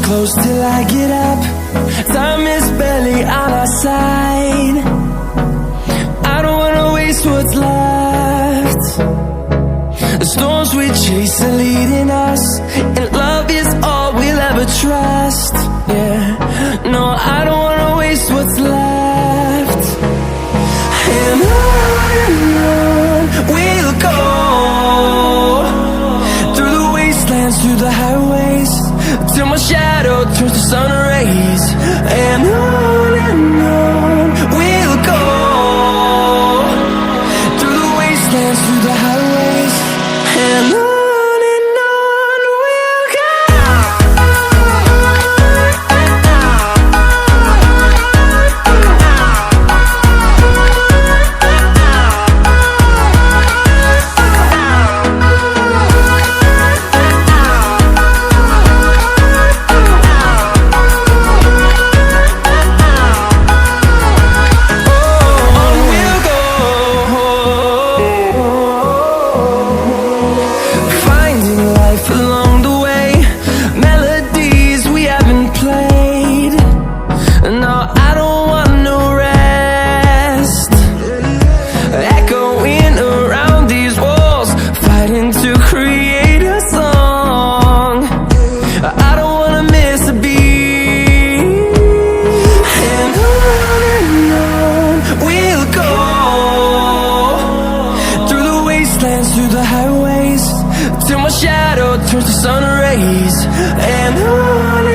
close till I get up. Time is barely on our side. I don't wanna waste what's left. The storms we chase are leading us, and love is all we'll ever trust. Yeah, no, I don't wanna waste what's left. And on we'll go, through the wastelands, through the highways, till my shadow turns to sun rays. And on we'll go, through the wastelands, through the highways, and on we'll go. Through the highways, till my shadow turns to sun rays. And on